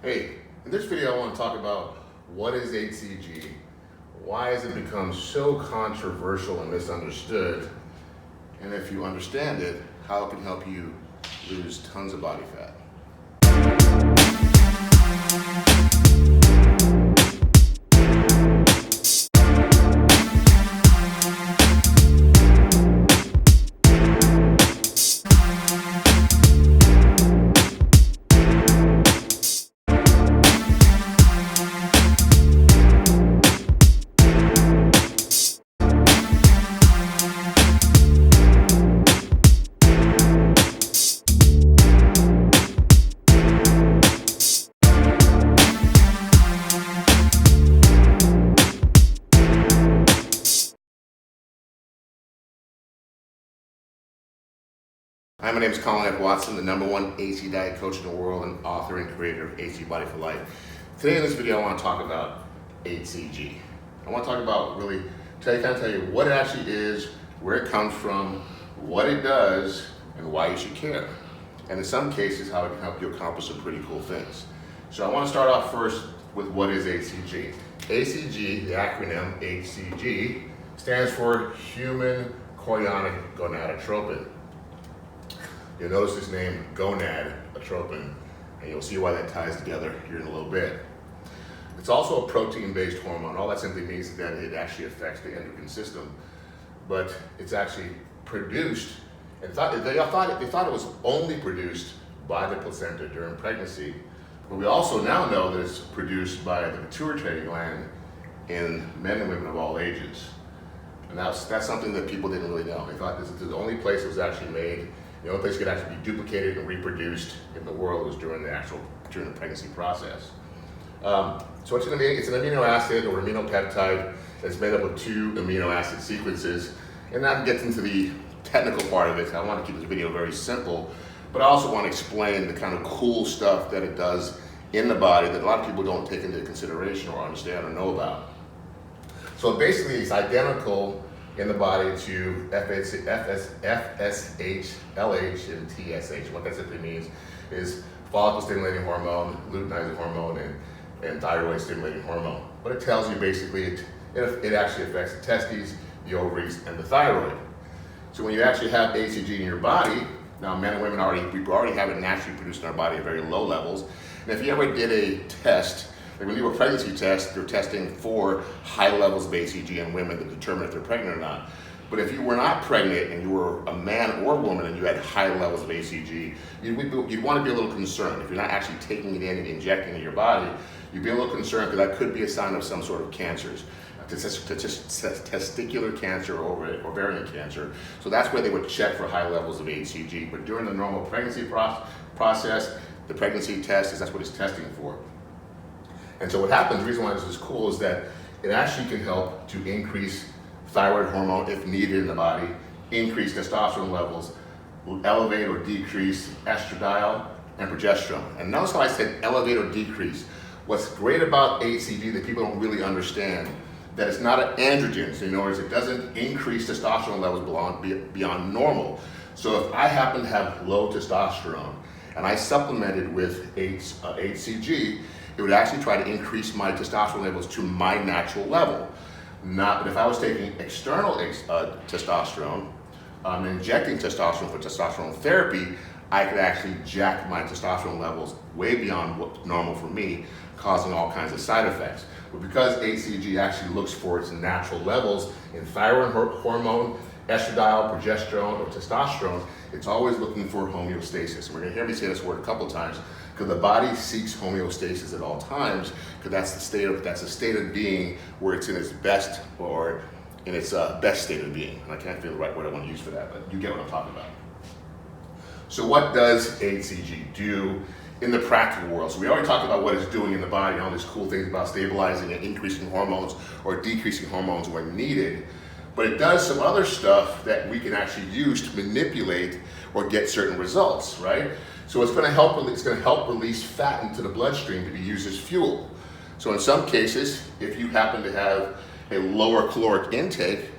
Hey, in this video I want to talk about what is HCG, why has it become so controversial and misunderstood, and if you understand it, how it can help you lose tons of body fat. Hi, my name is Colin F. Watson, the #1 AC diet coach in the world and author and creator of AC Body for Life. Today in this video I want to talk about HCG. I want to talk about tell you what it actually is, where it comes from, what it does, and why you should care. And in some cases, how it can help you accomplish some pretty cool things. So I want to start off first with what is HCG. HCG, the acronym HCG, stands for Human Chorionic Gonadotropin. You'll notice this name, gonadotropin, and you'll see why that ties together here in a little bit. It's also a protein-based hormone. All that simply means that it actually affects the endocrine system, but it's actually produced, and they thought it was only produced by the placenta during pregnancy, but we also now know that it's produced by the pituitary gland in men and women of all ages. And that's something that people didn't really know. They thought this is the only place it was actually made. The only place it could actually be duplicated and reproduced in the world was during the pregnancy process. So it's an amino acid or amino peptide that's made up of 2 amino acid sequences. And that gets into the technical part of it. I want to keep this video very simple, but I also want to explain the kind of cool stuff that it does in the body that a lot of people don't take into consideration or understand or know about. So basically it's identical in the body to FSH, LH, and TSH. What that simply means is follicle stimulating hormone, luteinizing hormone, and thyroid stimulating hormone. What it tells you basically, it actually affects the testes, the ovaries, and the thyroid. So when you actually have HCG in your body, now men and women we already have it naturally produced in our body at very low levels. And if you ever did a test, like when you do a pregnancy test, they're testing for high levels of HCG in women to determine if they're pregnant or not. But if you were not pregnant and you were a man or woman and you had high levels of HCG, you'd want to be a little concerned. If you're not actually taking it in and injecting it in your body, you'd be a little concerned because that could be a sign of some sort of cancers. Testicular cancer or ovarian cancer. So that's where they would check for high levels of HCG. But during the normal pregnancy process, the pregnancy test that's what it's testing for. And so what happens, the reason why this is cool is that it actually can help to increase thyroid hormone if needed in the body, increase testosterone levels, elevate or decrease estradiol and progesterone. And notice how I said elevate or decrease. What's great about HCG that people don't really understand, that it's not an androgen, so in other words, it doesn't increase testosterone levels beyond normal. So if I happen to have low testosterone and I supplemented with HCG, it would actually try to increase my testosterone levels to my natural level. But if I was taking external testosterone, injecting testosterone for testosterone therapy, I could actually jack my testosterone levels way beyond what's normal for me, causing all kinds of side effects. But because HCG actually looks for its natural levels in thyroid hormone, estradiol, progesterone, or testosterone, it's always looking for homeostasis. And we're going to hear me say this word a couple times, because the body seeks homeostasis at all times, because that's the state of being where it's in its best or in its best state of being. And I can't feel the right word I want to use for that, but you get what I'm talking about. So what does HCG do in the practical world? So we already talked about what it's doing in the body and all these cool things about stabilizing and increasing hormones or decreasing hormones when needed. But it does some other stuff that we can actually use to manipulate or get certain results, right? So it's going to help release fat into the bloodstream to be used as fuel. So in some cases, if you happen to have a lower caloric intake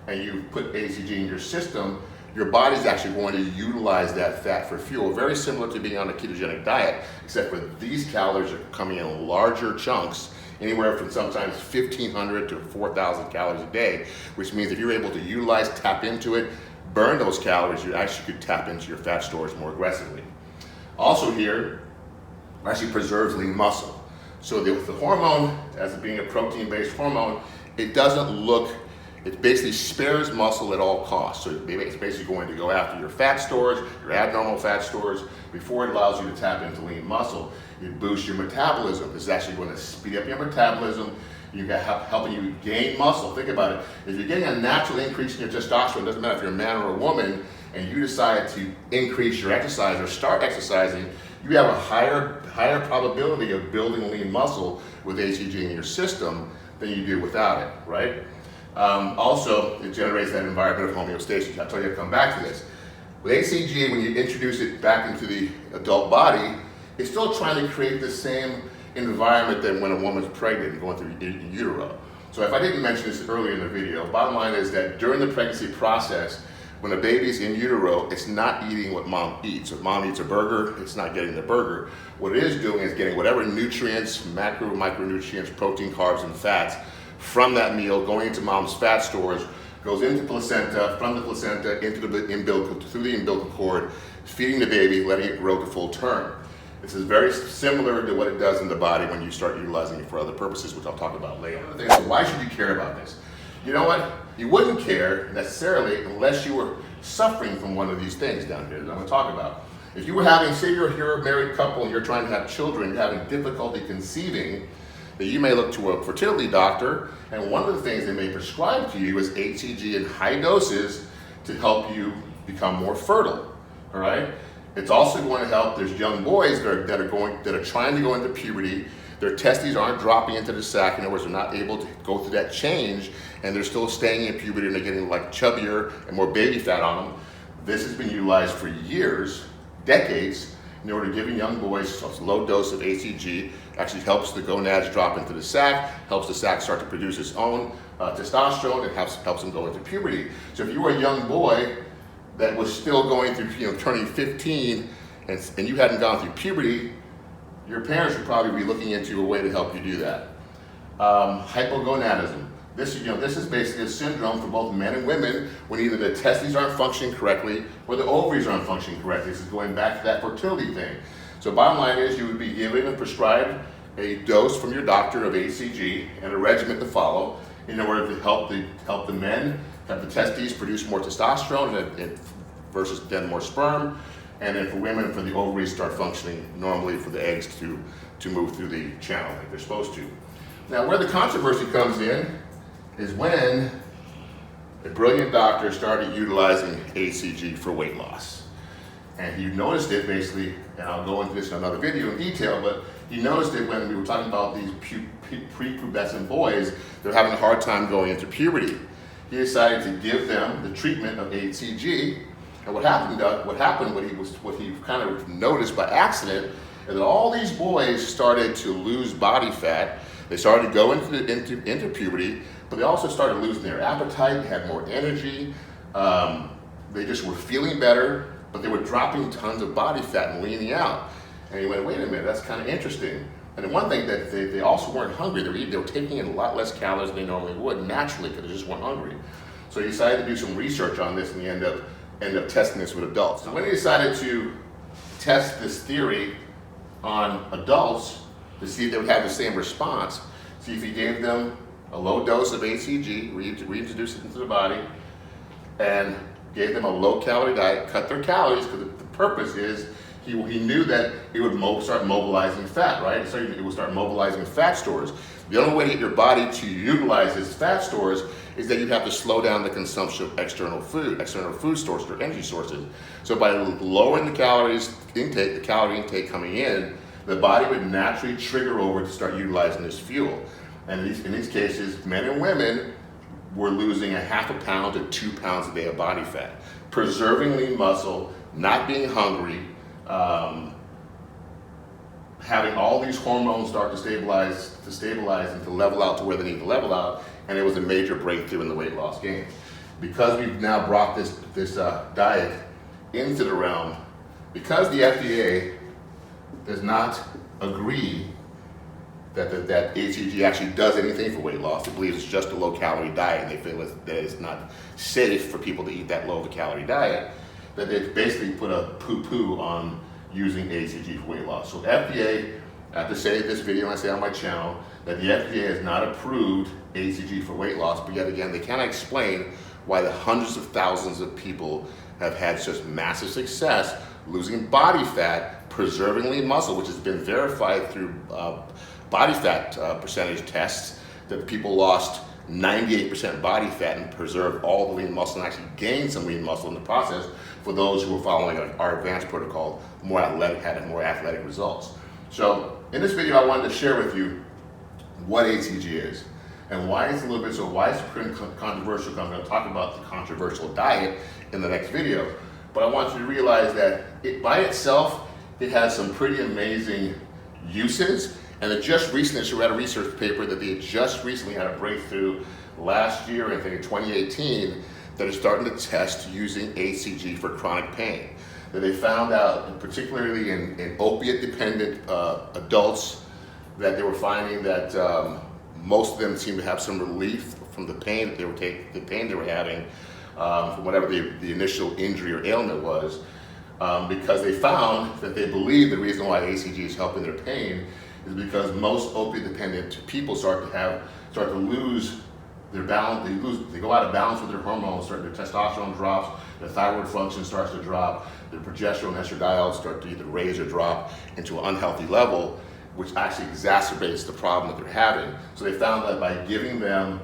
and you put HCG in your system, your body's actually going to utilize that fat for fuel, very similar to being on a ketogenic diet, except for these calories are coming in larger chunks, anywhere from sometimes 1,500 to 4,000 calories a day, which means if you're able to utilize, tap into it, burn those calories, you actually could tap into your fat stores more aggressively. Also here, actually preserves lean muscle. So the hormone, as being a protein-based hormone, it doesn't look, it basically spares muscle at all costs. So it's basically going to go after your fat stores, your abnormal fat stores, before it allows you to tap into lean muscle. It boosts your metabolism. It's actually going to speed up your metabolism. You got helping you gain muscle. Think about it. If you're getting a natural increase in your testosterone, it doesn't matter if you're a man or a woman, and you decide to increase your exercise or start exercising, you have a higher probability of building lean muscle with HCG in your system than you do without it, right? Also, it generates that environment of homeostasis. I'll tell you, I'll come back to this. With HCG, when you introduce it back into the adult body, it's still trying to create the same environment than when a woman's pregnant and going through in utero. So if I didn't mention this earlier in the video, bottom line is that during the pregnancy process, when a baby's in utero, it's not eating what mom eats. If mom eats a burger, it's not getting the burger. What it is doing is getting whatever nutrients, macro, micronutrients, protein, carbs, and fats from that meal, going into mom's fat stores, goes into placenta, from the placenta into the umbilical, through the umbilical cord, feeding the baby, letting it grow to full term. This is very similar to what it does in the body when you start utilizing it for other purposes, which I'll talk about later. So why should you care about this? You know what? You wouldn't care necessarily unless you were suffering from one of these things down here that I'm going to talk about. If you were having, say you're a married couple and you're trying to have children, you're having difficulty conceiving, that you may look to a fertility doctor, and one of the things they may prescribe to you is HCG in high doses to help you become more fertile, all right? It's also going to help, there's young boys that are trying to go into puberty, their testes aren't dropping into the sac, in other words, they're not able to go through that change, and they're still staying in puberty and they're getting like chubbier and more baby fat on them. This has been utilized for years, decades, in order to giving young boys a low dose of HCG. Actually helps the gonads drop into the sac, helps the sac start to produce its own testosterone, and helps them go into puberty. So if you were a young boy that was still going through, turning 15, and you hadn't gone through puberty, your parents would probably be looking into a way to help you do that. Hypogonadism. This is basically a syndrome for both men and women when either the testes aren't functioning correctly or the ovaries aren't functioning correctly. This is going back to that fertility thing. So bottom line is you would be given and prescribed a dose from your doctor of HCG and a regimen to follow in order to help the men have the testes produce more testosterone versus then more sperm, and then for women, for the ovaries start functioning normally for the eggs to move through the channel like they're supposed to. Now where the controversy comes in is when a brilliant doctor started utilizing HCG for weight loss. And he noticed it basically, and I'll go into this in another video in detail, but he noticed it when we were talking about these prepubescent boys, they're having a hard time going into puberty. He decided to give them the treatment of HCG, and what he kind of noticed by accident is that all these boys started to lose body fat. They started to go into puberty, but they also started losing their appetite, had more energy, they just were feeling better, but they were dropping tons of body fat and leaning out. And he went, wait a minute, that's kind of interesting. And then one thing that they also weren't hungry. They were taking in a lot less calories than they normally would naturally because they just weren't hungry. So he decided to do some research on this, and he ended up testing this with adults. So when he decided to test this theory on adults to see if they would have the same response, see if he gave them a low dose of HCG, reintroduced it into the body, and gave them a low-calorie diet, cut their calories, because the purpose is he knew that it would start mobilizing fat, right? So it would start mobilizing fat stores. The only way to get your body to utilize its fat stores is that you have to slow down the consumption of external food sources or energy sources. So by lowering the calorie intake coming in, the body would naturally trigger over to start utilizing this fuel. And in these cases, men and women were losing 0.5 pound to 2 pounds a day of body fat, preserving lean muscle, not being hungry, having all these hormones start to stabilize and to level out to where they need to level out, and it was a major breakthrough in the weight loss game. because we've now brought this diet into the realm, because the FDA does not agree that HCG actually does anything for weight loss. They believe it's just a low-calorie diet, and they feel that it's not safe for people to eat that low of a calorie diet, that they basically put a poo-poo on using HCG for weight loss. So FDA, I have to say this video, and I say on my channel, that the FDA has not approved HCG for weight loss, but yet again, they cannot explain why the hundreds of thousands of people have had such massive success losing body fat, preserving lean muscle, which has been verified through body fat percentage tests, that people lost 98% body fat and preserved all the lean muscle and actually gained some lean muscle in the process for those who were following our advanced protocol, had more athletic results. So in this video, I wanted to share with you what HCG is and why it's why it's pretty controversial. I'm going to talk about the controversial diet in the next video. But I want you to realize that it by itself, it has some pretty amazing uses. And it just recently, she read a research paper that they just recently had a breakthrough last year, I think in 2018, that is starting to test using HCG for chronic pain. That they found out, particularly in opiate-dependent adults, that they were finding that most of them seemed to have some relief from the pain that they were having from whatever the initial injury or ailment was, because they found that they believe the reason why HCG is helping their pain is because most opiate-dependent people start to lose their balance. They go out of balance with their hormones. Their testosterone drops, their thyroid function starts to drop, their progesterone, estradiol start to either raise or drop into an unhealthy level, which actually exacerbates the problem that they're having. So they found that by giving them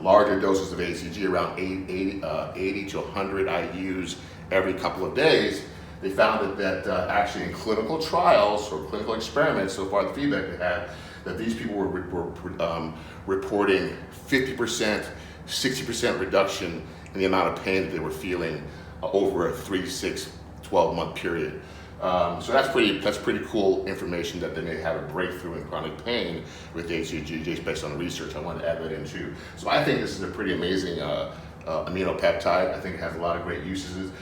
larger doses of HCG, around 80 to 100 IUs every couple of days, they found that actually in clinical trials or clinical experiments, so far the feedback they had, that these people were reporting 50%, 60% reduction in the amount of pain that they were feeling over a 3 to 6, 12-month period. So that's pretty cool information that they may have a breakthrough in chronic pain with HCG just based on research. I wanted to add that in too. So I think this is a pretty amazing aminopeptide. I think it has a lot of great uses.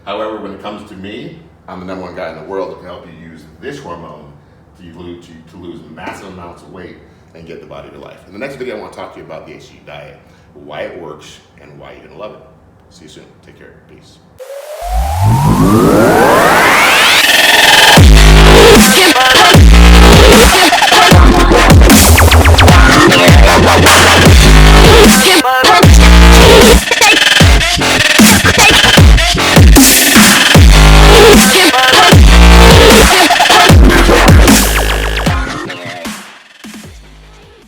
However, when it comes to me, I'm the #1 guy in the world that can help you use this hormone to lose massive amounts of weight and get the body to life. In the next video, I want to talk to you about the HCG diet, why it works, and why you're going to love it. See you soon. Take care. Peace.